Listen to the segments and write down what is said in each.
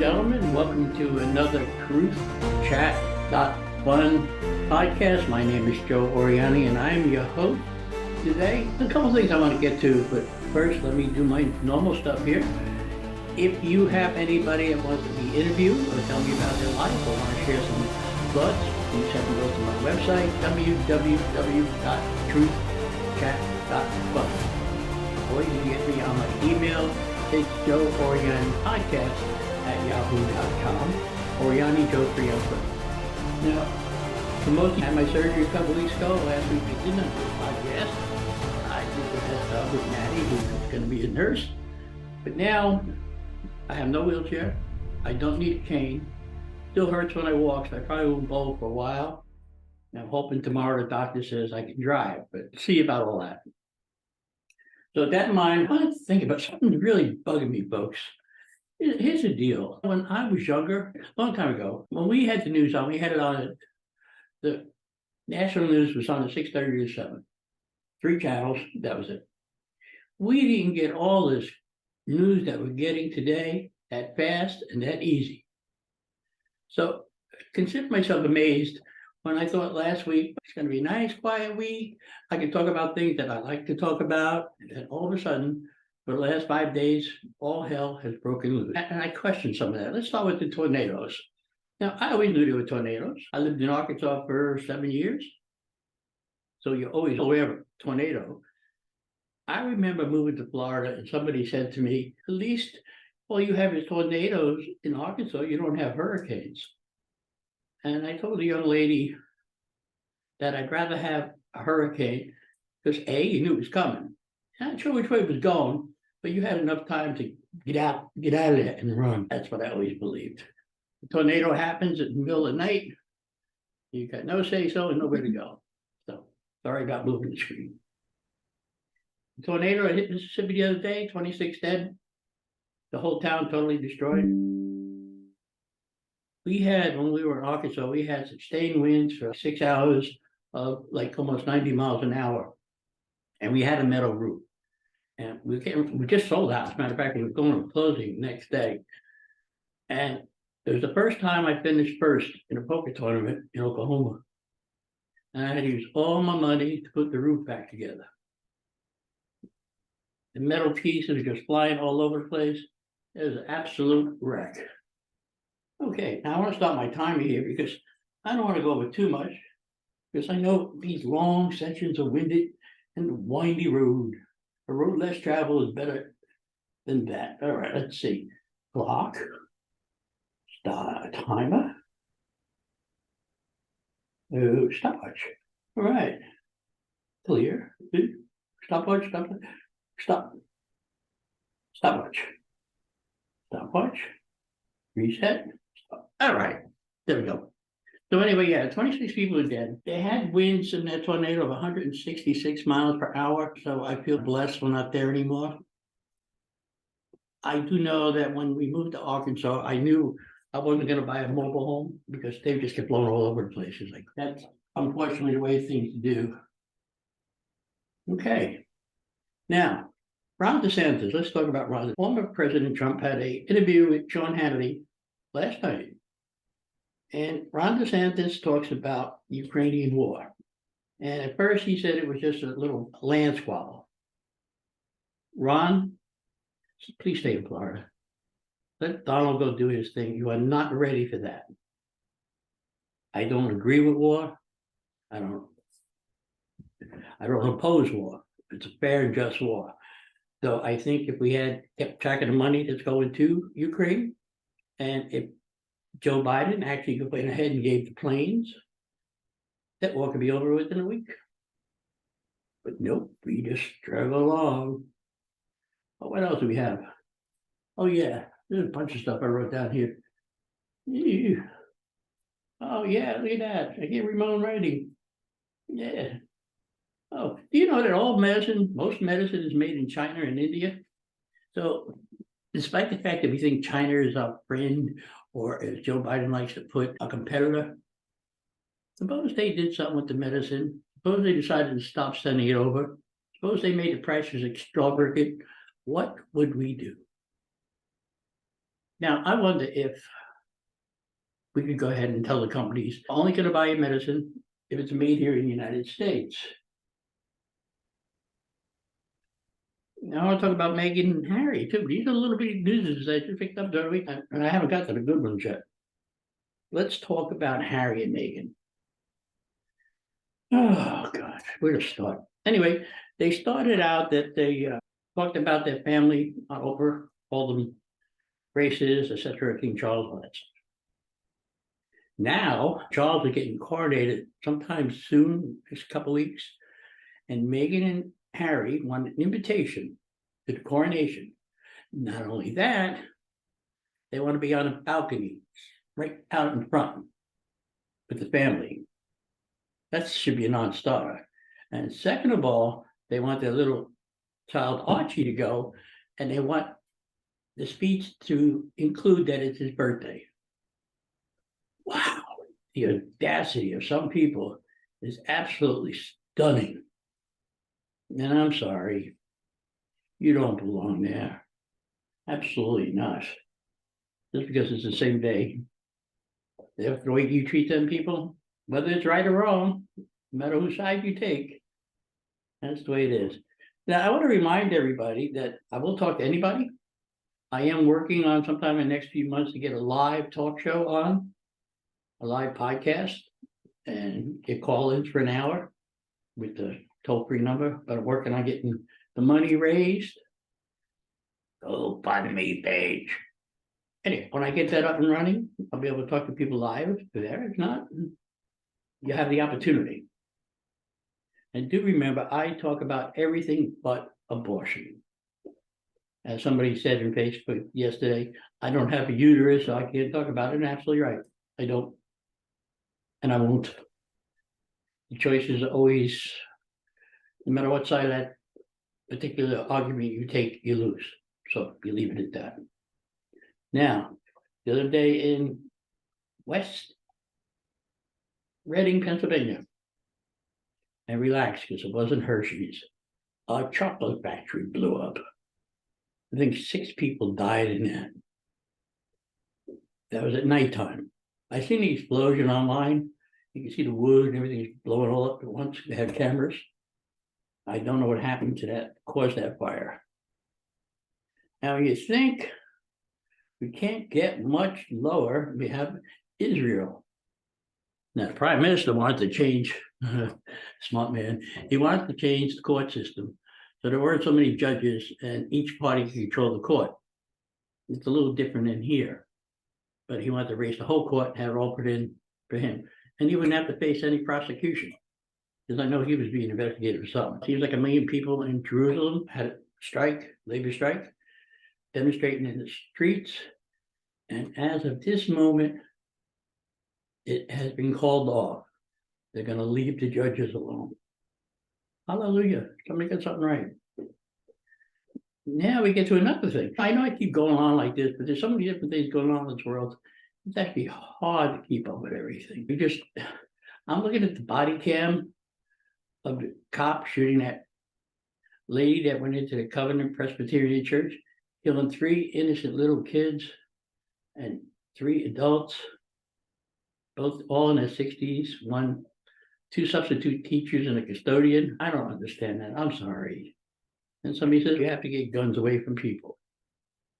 gentlemen. Welcome to another Truth Chat Fun podcast. My name is Joe Oriani, and I'm your host today. A couple things I want to get to, but first, let me do my normal stuff here. If you have anybody that wants to be interviewed or tell me about their life or want to share some thoughts, please have to go to my website, www.truthchat.fun. Or you can get me on my email. It's Joe Oriani Podcast @yahoo.com. Oriani Joe 303. Now, for most, I had my surgery a couple weeks ago. Last week I did not do a podcast. I did the test with Maddie, who's going to be a nurse. But now, I have no wheelchair. I don't need a cane. Still hurts when I walk, so I probably won't bowl for a while. And I'm hoping tomorrow the doctor says I can drive, but see about all that. So with that in mind, I want to think about something really bugging me, folks. Here's the deal. When I was younger, a long time ago, when we had the news on, we had it on, the national news was on at 6:30 to 7. 3 channels, that was it. We didn't get all this news that we're getting today that fast and that easy. So consider myself amazed when I thought last week it's going to be a nice, quiet week. I can talk about things that I like to talk about. And all of a sudden, for the last 5 days, all hell has broken loose. And I questioned some of that. Let's start with the tornadoes. Now, I always knew there were tornadoes. I lived in Arkansas for 7 years. So you're always aware of a tornado. I remember moving to Florida and somebody said to me, at least all you have is tornadoes in Arkansas. You don't have hurricanes. And I told the young lady that I'd rather have a hurricane because A, you knew it was coming. Not sure which way it was going, but you had enough time to get out of there and run. That's what I always believed. The tornado happens in the middle of the night. You got no say so and nowhere to go. So sorry about moving the screen. The tornado hit Mississippi the other day, 26 dead. The whole town totally destroyed. We had, when we were in Arkansas, we had sustained winds for 6 hours of like almost 90 miles an hour. And we had a metal roof. And we just sold out. As a matter of fact, we were going to closing the next day. And it was the first time I finished first in a poker tournament in Oklahoma. And I had to use all my money to put the roof back together. The metal pieces were just flying all over the place. It was an absolute wreck. Okay, now I want to stop my timer here because I don't want to go over too much because I know these long sections are winded and windy road. A road less traveled is better than that. All right, let's see. Clock. Start timer. Oh, stopwatch. All right. Clear. Stopwatch, stopwatch. Stop. Stopwatch. Stopwatch. Reset. Stop. All right. There we go. So anyway, yeah, 26 people are dead. They had winds in that tornado of 166 miles per hour. So I feel blessed we're not there anymore. I do know that when we moved to Arkansas, I knew I wasn't going to buy a mobile home because they just get blown all over the place. It's like, that's unfortunately the way things do. Okay. Now, Ron DeSantis, let's talk about Ron. Former President Trump had an interview with Sean Hannity last night. And Ron DeSantis talks about Ukrainian war. And at first he said it was just a little land squabble. Ron, please stay in Florida. Let Donald go do his thing. You are not ready for that. I don't agree with war. I don't oppose war. It's a fair and just war. So I think if we had kept track of the money that's going to Ukraine, and if Joe Biden actually went ahead and gave the planes, that war could be over within a week. But nope, we just struggle along. Oh, what else do we have? Oh yeah, there's a bunch of stuff I wrote down here. Ew. Oh yeah, look at that. I hear Ramon writing. Yeah. Oh, do you know that most medicine is made in China and India? So despite the fact that we think China is our friend, or as Joe Biden likes to put, a competitor, suppose they did something with the medicine. Suppose they decided to stop sending it over. Suppose they made the prices extravagant. What would we do? Now, I wonder if we could go ahead and tell the companies, only going to buy your medicine if it's made here in the United States. Now I want to talk about Meghan and Harry too. These are little bitty news that I just picked up during the week, and I haven't got to the good ones yet. Let's talk about Harry and Meghan. Oh God, where to start? Anyway, they started out that they talked about their family over all the races, etc. King Charles all that stuff. Now Charles is getting coronated sometime soon, next couple weeks, and Meghan and Harry want an invitation to the coronation. Not only that, they want to be on a balcony right out in front with the family. That should be a non-starter. And second of all, they want their little child Archie to go, and they want the speech to include that it's his birthday. Wow, the audacity of some people is absolutely stunning. And I'm sorry, you don't belong there. Absolutely not. Just because it's the same day. The way you treat them people, whether it's right or wrong, no matter whose side you take, that's the way it is. Now, I want to remind everybody that I will talk to anybody. I am working on sometime in the next few months to get a live talk show on, a live podcast, and get call-ins for an hour with the toll-free number, but I'm working on getting the money raised. GoFundMe page. Anyway, when I get that up and running, I'll be able to talk to people live there. If not, you have the opportunity. And do remember, I talk about everything but abortion. As somebody said in Facebook yesterday, I don't have a uterus, so I can't talk about it. And absolutely right. I don't. And I won't. The choice is always, no matter what side of that particular argument you take, you lose. So you leave it at that. Now, the other day in West Reading, Pennsylvania, and relax because it wasn't Hershey's, a chocolate factory blew up. I think 6 people died in that. That was at nighttime. I seen the explosion online. You can see the wood and everything blowing all up at once. They had cameras. I don't know what happened to that, caused that fire. Now you think we can't get much lower. We have Israel. Now the prime minister wanted to change, smart man, he wanted to change the court system. So there weren't so many judges and each party could control the court. It's a little different in here. But he wanted to raise the whole court and have it all put in for him. And he wouldn't have to face any prosecution. Because I know he was being investigated for something. Seems like 1 million people in Jerusalem had a strike, labor strike, demonstrating in the streets. And as of this moment, it has been called off. They're going to leave the judges alone. Hallelujah. Somebody got something right. Now we get to another thing. I know I keep going on like this, but there's so many different things going on in this world. It's actually hard to keep up with everything. I'm looking at the body cam of the cop shooting that lady that went into the Covenant Presbyterian Church, killing 3 innocent little kids and 3 adults, both all in their 60s, 2 substitute teachers and a custodian. I don't understand that. I'm sorry. And somebody says you have to get guns away from people.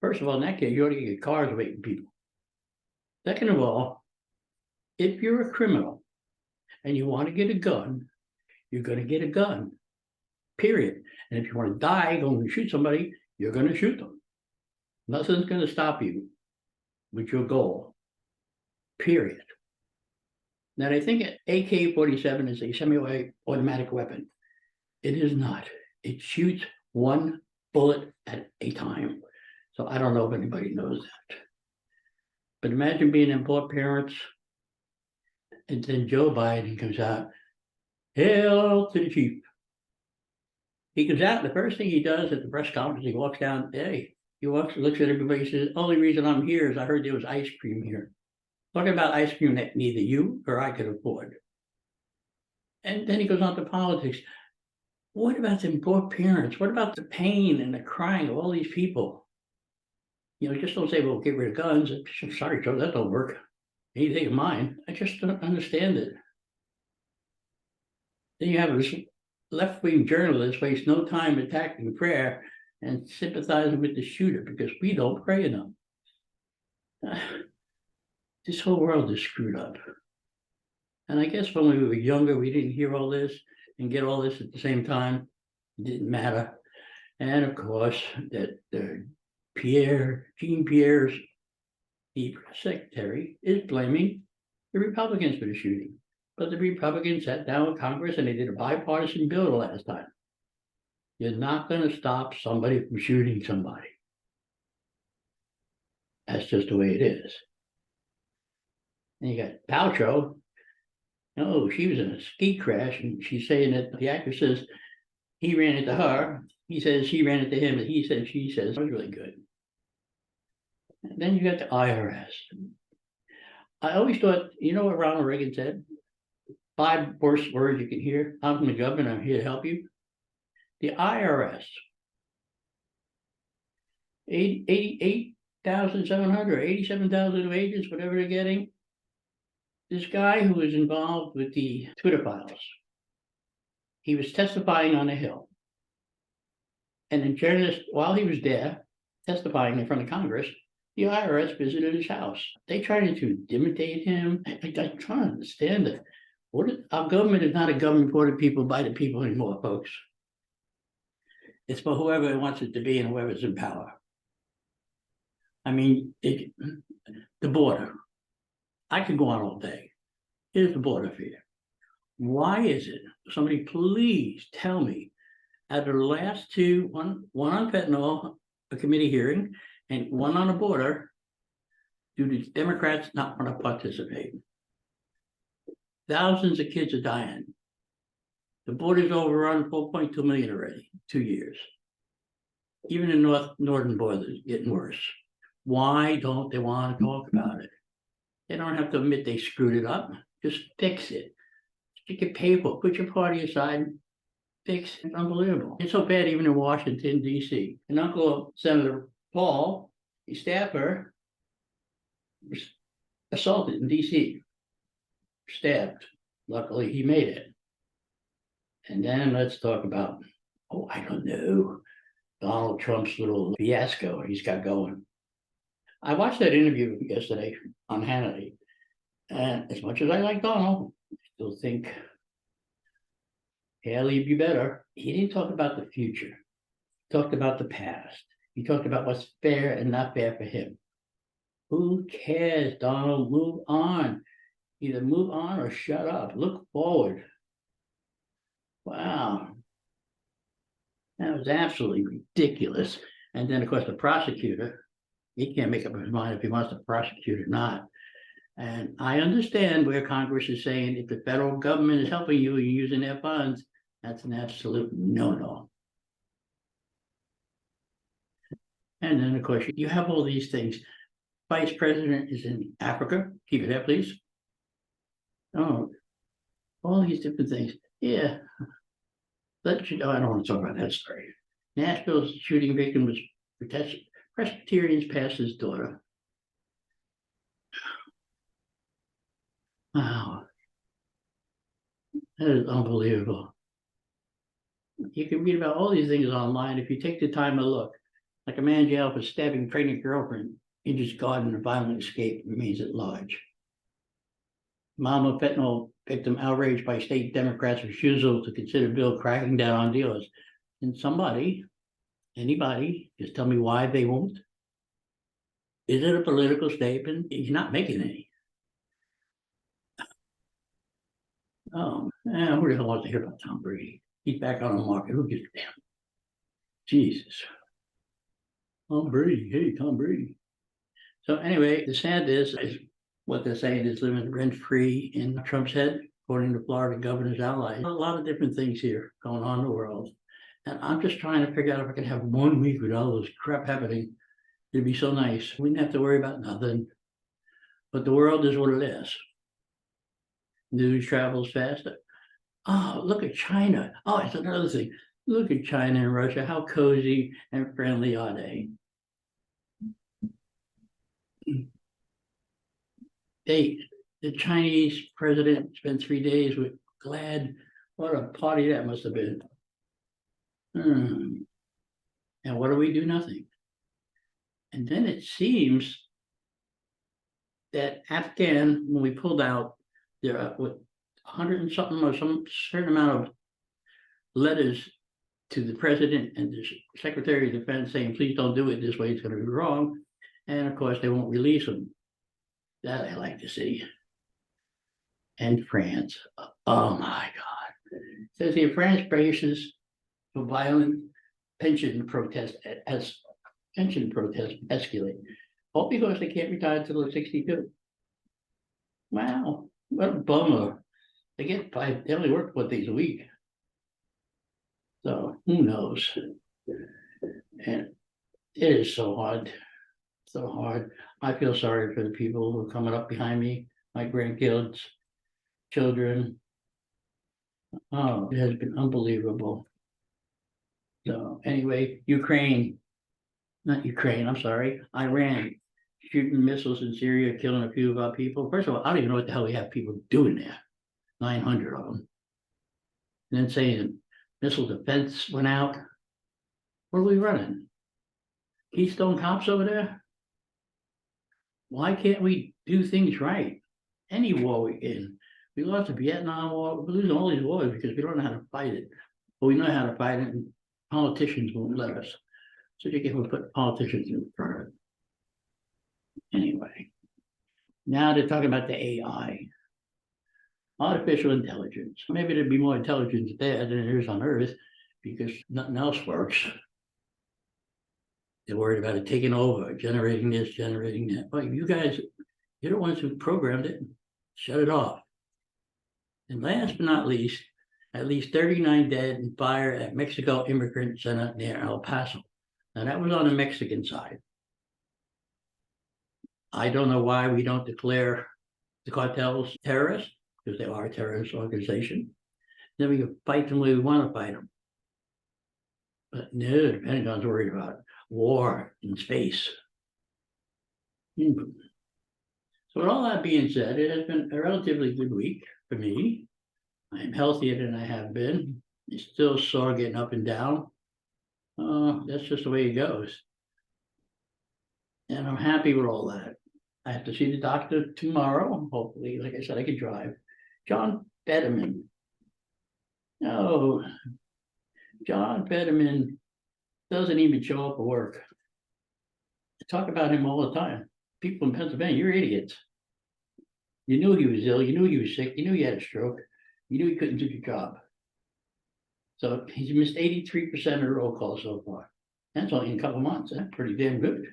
First of all, in that case, you ought to get cars away from people. Second of all, if you're a criminal and you want to get a gun, you're going to get a gun, period. And if you want to die going to shoot somebody, you're going to shoot them. Nothing's going to stop you with your goal, period. Now, they think an AK-47 is a semi-automatic weapon. It is not. It shoots 1 bullet at a time. So I don't know if anybody knows that. But imagine being in poor parents, and then Joe Biden comes out, hail to the chief. He comes out, and the first thing he does at the press conference, he walks down, he walks and looks at everybody, says, only reason I'm here is I heard there was ice cream here. Talking about ice cream that neither you or I could afford. And then he goes on to politics. What about the poor parents? What about the pain and the crying of all these people? Just don't say, well, get rid of guns. I'm sorry, Joe, that don't work. Anything of mine. I just don't understand it. Then you have this left-wing journalist waste no time attacking prayer and sympathizing with the shooter because we don't pray enough. This whole world is screwed up. And I guess when we were younger, we didn't hear all this and get all this at the same time. It didn't matter. And of course, that Jean Pierre's the secretary is blaming the Republicans for the shooting. But the Republicans sat down with Congress and they did a bipartisan bill the last time. You're not going to stop somebody from shooting somebody. That's just the way it is. And you got Paltrow. Oh, she was in a ski crash, and she's saying that the actor says he ran into her. He says she ran into him, and he said she says it was really good. And then you got the IRS. I always thought, you know what Ronald Reagan said? 5 worst words you can hear. I'm from the government. I'm here to help you. The IRS, 88,700, 87,000 agents, whatever they're getting. This guy who was involved with the Twitter files, he was testifying on a Hill. And the journalist, while he was there, testifying in front of Congress, the IRS visited his house. They tried to intimidate him. I trying to understand it. Our government is not a government for the people, by the people anymore, folks. It's for whoever wants it to be and whoever's in power. I mean, the border. I could go on all day. Here's the border for you. Why is it? Somebody please tell me, out of the last two, one on fentanyl, a committee hearing, and one on the border, do the Democrats not want to participate? Thousands of kids are dying. The border's overrun 4.2 million already, 2 years. Even the northern border is getting worse. Why don't they want to talk about it? They don't have to admit they screwed it up. Just fix it. You get paid for it. Put your party aside. Fix it. It's unbelievable. It's so bad even in Washington, D.C. And Uncle Senator Paul, his staffer, was assaulted in D.C. Stabbed. Luckily, he made it. And then let's talk about, I don't know, Donald Trump's little fiasco he's got going. I watched that interview yesterday on Hannity, and as much as I like Donald, I still think Haley'd be better. He didn't talk about the future. He talked about the past. He talked about what's fair and not fair for him. Who cares, Donald? Move on. Either move on or shut up. Look forward. Wow. That was absolutely ridiculous. And then, of course, the prosecutor, he can't make up his mind if he wants to prosecute or not. And I understand where Congress is saying if the federal government is helping you, you're using their funds, that's an absolute no-no. And then, of course, you have all these things. Vice President is in Africa. Keep it there, please. Oh, all these different things. Yeah. I don't want to talk about that story. Nashville's shooting victim was Presbyterian's pastor's daughter. Wow. That is unbelievable. You can read about all these things online if you take the time to look. Like a man jailed for stabbing pregnant girlfriend, injures garden, and violent escape remains at large. Mom of fentanyl victim outraged by state Democrats' refusal to consider bill cracking down on dealers. And anybody, just tell me why they won't. Is it a political statement? He's not making any. Who the hell wants to hear about Tom Brady? He's back on the market. Who gives a damn? Jesus. Tom Brady. Hey, Tom Brady. So anyway, the sad is what they're saying is living rent-free in Trump's head, according to Florida governor's allies. A lot of different things here going on in the world. And I'm just trying to figure out if I could have 1 week with all this crap happening. It'd be so nice. We didn't have to worry about nothing. But the world is what it is. News travels faster. Oh, look at China. Oh, it's another thing. Look at China and Russia. How cozy and friendly are they? The Chinese president spent 3 days with Glad. What a party that must have been. And what do we do? Nothing. And then it seems that Afghan, when we pulled out, there are with 100 and something or some certain amount of letters to the president and the Secretary of Defense saying, please don't do it this way, it's going to be wrong. And of course, they won't release them. That I like to see. And France. Oh my God. It says here, France braces for violent pension protest as pension protests escalate. All because they can't retire until they're 62. Wow, what a bummer. They only work 4 days a week. So who knows? And it is so hard. So hard. I feel sorry for the people who are coming up behind me, my grandkids, children. Oh, it has been unbelievable. So anyway, I'm sorry, Iran shooting missiles in Syria, killing a few of our people. First of all, I don't even know what the hell we have people doing there. 900 of them. And then saying missile defense went out. What are we running? Keystone Cops over there? Why can't we do things right? Any war we're in. We lost the Vietnam War. We're losing all these wars because we don't know how to fight it. But we know how to fight it, and politicians won't let us. So you can put politicians in front of it. Anyway, now they're talking about the AI, artificial intelligence. Maybe there'd be more intelligence there than there is on Earth because nothing else works. They're worried about it taking over, generating this, generating that. But you guys, you're the ones who programmed it. Shut it off. And last but not least, at least 39 dead in fire at Mexico Immigrant Center near El Paso. Now that was on the Mexican side. I don't know why we don't declare the cartels terrorists, because they are a terrorist organization. Then we can fight them when we want to fight them. But no, the Pentagon's worried about war in space. So with all that being said, it has been a relatively good week for me. I'm healthier than I have been. It's still sore getting up and down. That's just the way it goes. And I'm happy with all that. I have to see the doctor tomorrow. Hopefully, like I said, I can drive. John Fetterman. No, John Fetterman doesn't even show up for work. I talk about him all the time. People in Pennsylvania, you're idiots. You knew he was ill. You knew he was sick. You knew he had a stroke. You knew he couldn't do the job. So he's missed 83% of the roll call so far. That's only in a couple months. That's pretty damn good.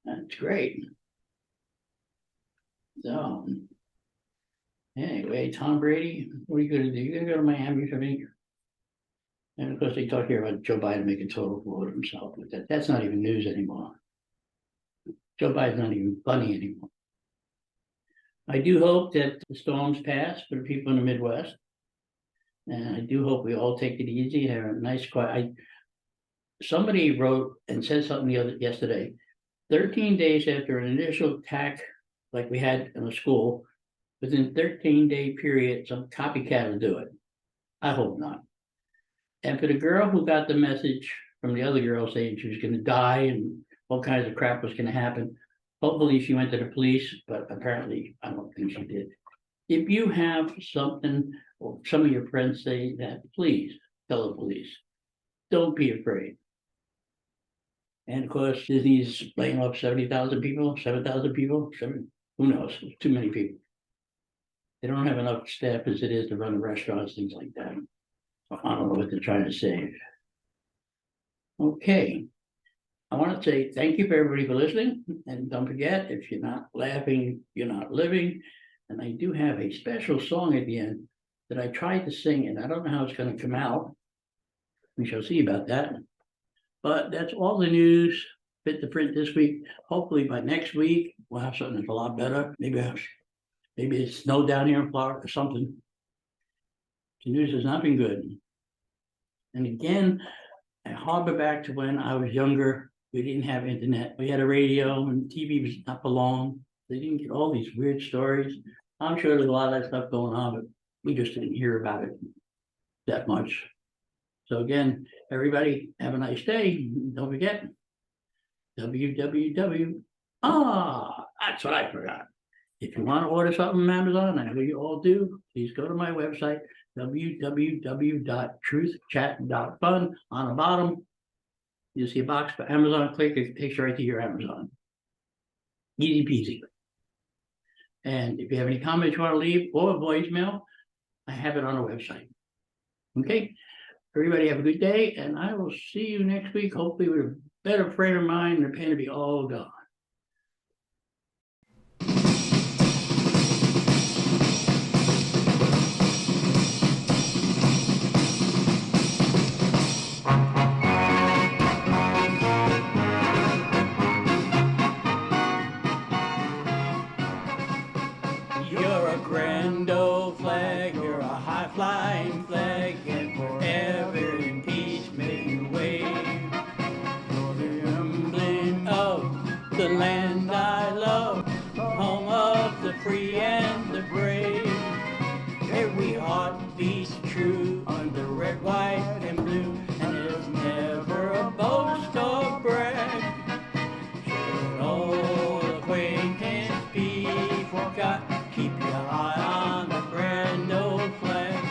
That's great. So anyway, Tom Brady, what are you going to do? You're going to go to Miami for me? And of course, they talk here about Joe Biden making total fool of himself. But that's not even news anymore. Joe Biden's not even funny anymore. I do hope that the storms pass for the people in the Midwest. And I do hope we all take it easy, have a nice quiet. Somebody wrote and said something yesterday. 13 days after an initial attack like we had in the school, within 13-day period, some copycat will do it. I hope not. And for the girl who got the message from the other girl saying she was going to die and all kinds of crap was going to happen, hopefully she went to the police, but apparently I don't think she did. If you have something or some of your friends say that, please tell the police. Don't be afraid. And of course, Disney's laying off 70,000 people, 7,000 people, who knows? Too many people. They don't have enough staff as it is to run the restaurants, things like that. So I don't know what they're trying to save. Okay. I want to say thank you for everybody for listening. And don't forget, if you're not laughing, you're not living. And I do have a special song at the end that I tried to sing, and I don't know how it's going to come out. We shall see about that. But that's all the news fit to print this week. Hopefully by next week, we'll have something that's a lot better. Maybe it's snow down here in Florida or something. The news has not been good. And again, I harbor back to when I was younger. We didn't have internet. We had a radio and TV was not for long. They didn't get all these weird stories. I'm sure there's a lot of that stuff going on, but we just didn't hear about it that much. So again, everybody have a nice day. Don't forget www. That's what I forgot. If you want to order something from Amazon, I know you all do, please go to my website, www.truthchat.fun. On the bottom, you'll see a box for Amazon. Click, it takes you right to your Amazon. Easy peasy. And if you have any comments you want to leave or a voicemail, I have it on the website. Okay, everybody have a good day, and I will see you next week, hopefully with a better frame of mind and the pain will be all gone. You're a grand old flag, you're a high-flying flag, and forever in peace may you wave. You're the emblem of the land I love, home of the free and the brave. Every heart beats true under red, white, and blue, and there's never a boast or brag. Should old acquaintance be forgot, keep your eye on the grand old flag.